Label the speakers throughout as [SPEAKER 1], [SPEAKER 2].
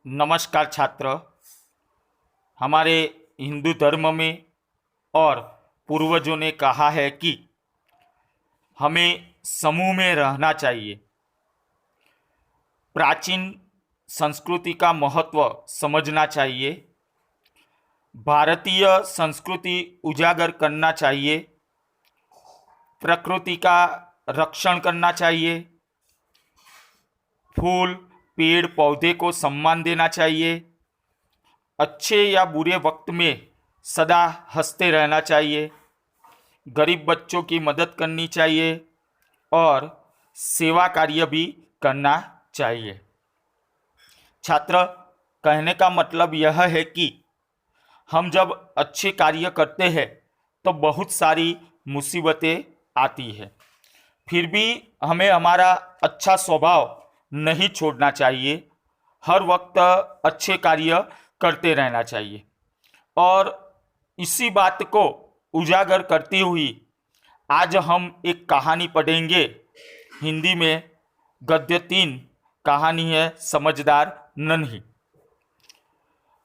[SPEAKER 1] नमस्कार छात्र। हमारे हिंदू धर्म में और पूर्वजों ने कहा है कि हमें समूह में रहना चाहिए। प्राचीन संस्कृति का महत्व समझना चाहिए। भारतीय संस्कृति उजागर करना चाहिए। प्रकृति का रक्षण करना चाहिए। फूल पेड़ पौधे को सम्मान देना चाहिए। अच्छे या बुरे वक्त में सदा हंसते रहना चाहिए। गरीब बच्चों की मदद करनी चाहिए और सेवा कार्य भी करना चाहिए। छात्र, कहने का मतलब यह है कि हम जब अच्छे कार्य करते हैं तो बहुत सारी मुसीबतें आती है, फिर भी हमें हमारा अच्छा स्वभाव नहीं छोड़ना चाहिए। हर वक्त अच्छे कार्य करते रहना चाहिए। और इसी बात को उजागर करती हुई आज हम एक कहानी पढ़ेंगे। हिंदी में गद्य 3 कहानी है समझदार नन्ही।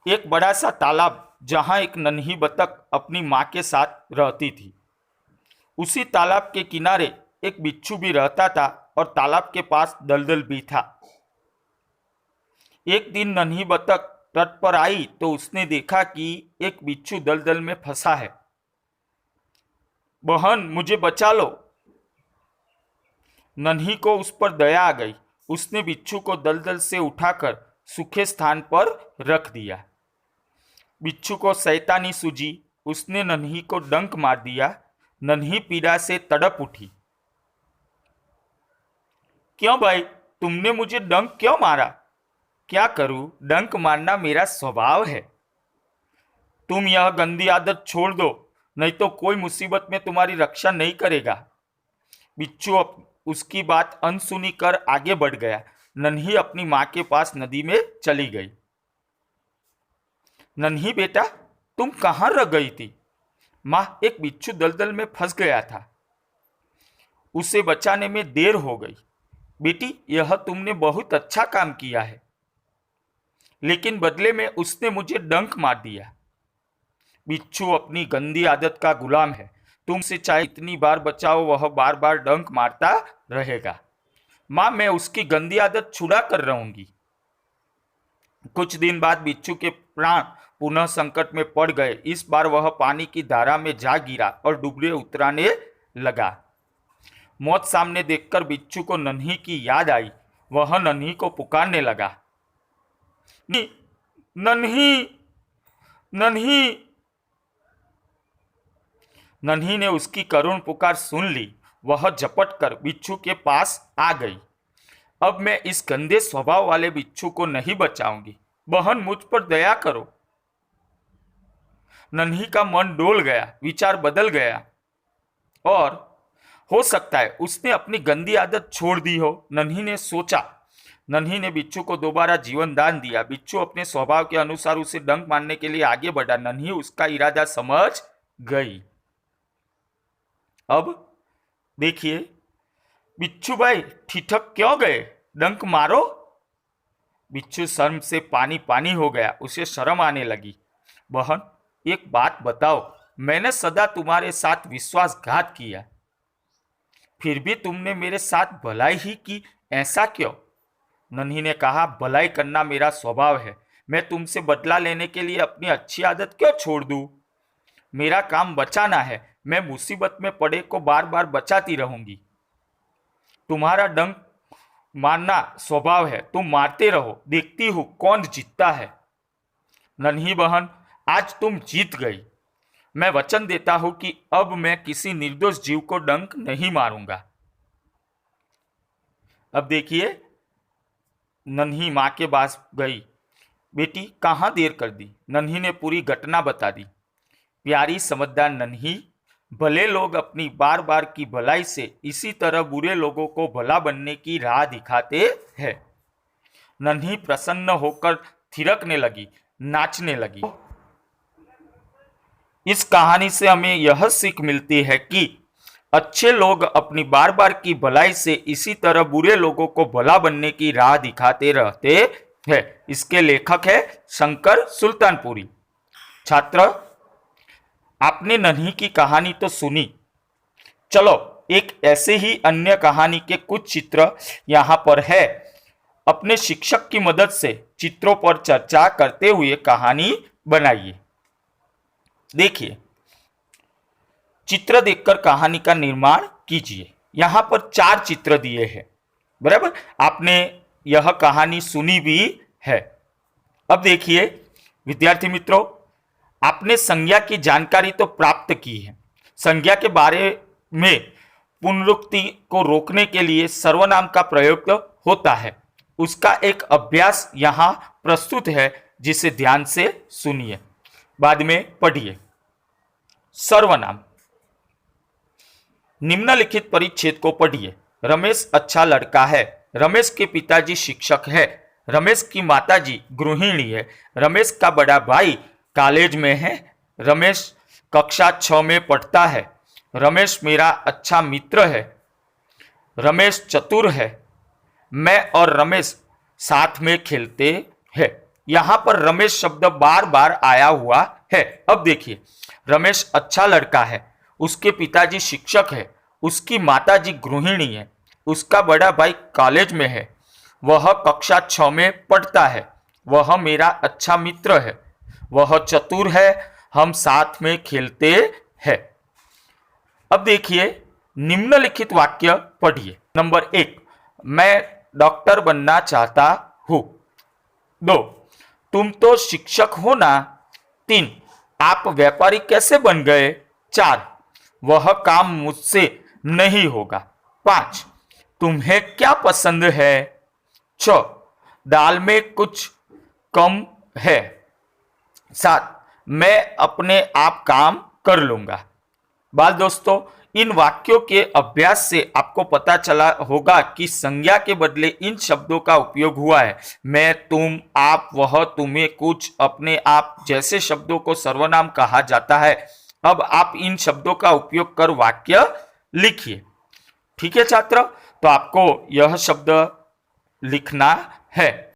[SPEAKER 1] एक बड़ा सा तालाब जहाँ एक नन्ही बतख अपनी माँ के साथ रहती थी। उसी तालाब के किनारे एक बिच्छू भी रहता था और तालाब के पास दलदल भी था। एक दिन नन्ही बतख तट पर आई तो उसने देखा कि एक बिच्छू दलदल में फंसा है। बहन, मुझे बचा लो। नन्ही को उस पर दया आ गई। उसने बिच्छू को दलदल से उठाकर सूखे स्थान पर रख दिया। बिच्छू को शैतानी सूझी। उसने नन्ही को डंक मार दिया। नन्ही पीड़ा से तड़प उठी। क्यों भाई, तुमने मुझे डंक क्यों मारा? क्या करूं, डंक मारना मेरा स्वभाव है। तुम यह गंदी आदत छोड़ दो, नहीं तो कोई मुसीबत में तुम्हारी रक्षा नहीं करेगा। बिच्छू उसकी बात अनसुनी कर आगे बढ़ गया। नन्ही अपनी माँ के पास नदी में चली गई। नन्ही बेटा, तुम कहाँ रह गई थी? माँ, एक बिच्छू दलदल में फंस गया था, उसे बचाने में देर हो गई। बेटी, यह तुमने बहुत अच्छा काम किया है, लेकिन बदले में उसने मुझे डंक मार दिया। बिच्छू अपनी गंदी आदत का गुलाम है। तुमसे चाहे इतनी बार बचाओ, वह बार बार डंक मारता रहेगा। माँ, मैं उसकी गंदी आदत छुड़ा कर रहूंगी। कुछ दिन बाद बिच्छू के प्राण पुनः संकट में पड़ गए। इस बार वह पानी की धारा में जा गिरा और डूबने उतराने लगा। मौत सामने देखकर बिच्छू को नन्ही की याद आई। वह नन्ही को पुकारने लगा, नन्ही, नन्ही। नन्ही ने उसकी करुण पुकार सुन ली। वह झपट कर बिच्छू के पास आ गई। अब मैं इस गंदे स्वभाव वाले बिच्छू को नहीं बचाऊंगी। बहन, मुझ पर दया करो। नन्ही का मन डोल गया, विचार बदल गया और हो सकता है उसने अपनी गंदी आदत छोड़ दी हो। नन्ही ने सोचा। नन्ही ने बिच्छू को दोबारा जीवन दान दिया। बिच्छू अपने स्वभाव के अनुसार उसे डंक मारने के लिए आगे बढ़ा। नन्ही उसका इरादा समझ गई। अब देखिए, बिच्छू भाई ठिठक क्यों गए? डंक मारो। बिच्छू शर्म से पानी पानी हो गया। उसे शर्म आने लगी। बहन, एक बात बताओ, मैंने सदा तुम्हारे साथ विश्वासघात किया, फिर भी तुमने मेरे साथ भलाई ही की, ऐसा क्यों? नन्ही ने कहा, भलाई करना मेरा स्वभाव है। मैं तुमसे बदला लेने के लिए अपनी अच्छी आदत क्यों छोड़ दूं? मेरा काम बचाना है। मैं मुसीबत में पड़े को बार बार बचाती रहूंगी। तुम्हारा डंक मारना स्वभाव है, तुम मारते रहो, देखती हूं कौन जीतता है। नन्ही बहन, आज तुम जीत गई। मैं वचन देता हूं कि अब मैं किसी निर्दोष जीव को डंक नहीं मारूंगा। अब देखिए, नन्ही माँ के पास गई। बेटी, कहाँ देर कर दी? नन्ही ने पूरी घटना बता दी। प्यारी समझदार नन्ही, भले लोग अपनी बार बार की भलाई से इसी तरह बुरे लोगों को भला बनने की राह दिखाते हैं। नन्ही प्रसन्न होकर थिरकने लगी, नाचने लगी। इस कहानी से हमें यह सीख मिलती है कि अच्छे लोग अपनी बार बार की भलाई से इसी तरह बुरे लोगों को भला बनने की राह दिखाते रहते है। इसके लेखक है शंकर सुल्तानपुरी। छात्र, आपने नन्ही की कहानी तो सुनी, चलो एक ऐसे ही अन्य कहानी के कुछ चित्र यहां पर है। अपने शिक्षक की मदद से चित्रों पर चर्चा करते हुए कहानी बनाइए। देखिए, चित्र देखकर कहानी का निर्माण कीजिए। यहां पर 4 चित्र दिए हैं, बराबर। आपने यह कहानी सुनी भी है। अब देखिए विद्यार्थी मित्रों, आपने संज्ञा की जानकारी तो प्राप्त की है। संज्ञा के बारे में पुनरुक्ति को रोकने के लिए सर्वनाम का प्रयोग होता है। उसका एक अभ्यास यहां प्रस्तुत है, जिसे ध्यान से सुनिए, बाद में पढ़िए। सर्वनाम। निम्नलिखित परिच्छेद को पढ़िए। रमेश अच्छा लड़का है। रमेश के पिताजी शिक्षक है। रमेश की माताजी गृहिणी है। रमेश का बड़ा भाई कॉलेज में है। रमेश कक्षा 6 में पढ़ता है। रमेश मेरा अच्छा मित्र है। रमेश चतुर है। मैं और रमेश साथ में खेलते हैं। यहां पर रमेश शब्द बार बार आया हुआ है। अब देखिए, रमेश अच्छा लड़का है, उसके पिताजी शिक्षक है, उसकी माताजी गृहिणी है, उसका बड़ा भाई कॉलेज में है, वह कक्षा 6 में पढ़ता है, वह मेरा अच्छा मित्र है, वह चतुर है, हम साथ में खेलते हैं। अब देखिए निम्नलिखित वाक्य पढ़िए। नंबर 1, मैं डॉक्टर बनना चाहता हूं। 2, तुम तो शिक्षक हो ना। 3, आप व्यापारी कैसे बन गए। 4, वह काम मुझसे नहीं होगा। 5, तुम्हें क्या पसंद है। 6, दाल में कुछ कम है। 7, मैं अपने आप काम कर लूंगा। बाल दोस्तों, इन वाक्यों के अभ्यास से आपको पता चला होगा कि संज्ञा के बदले इन शब्दों का उपयोग हुआ है। मैं, तुम, आप, वह, तुम्हें, कुछ, अपने आप जैसे शब्दों को सर्वनाम कहा जाता है। अब आप इन शब्दों का उपयोग कर वाक्य लिखिए। ठीक है छात्र, तो आपको यह शब्द लिखना है।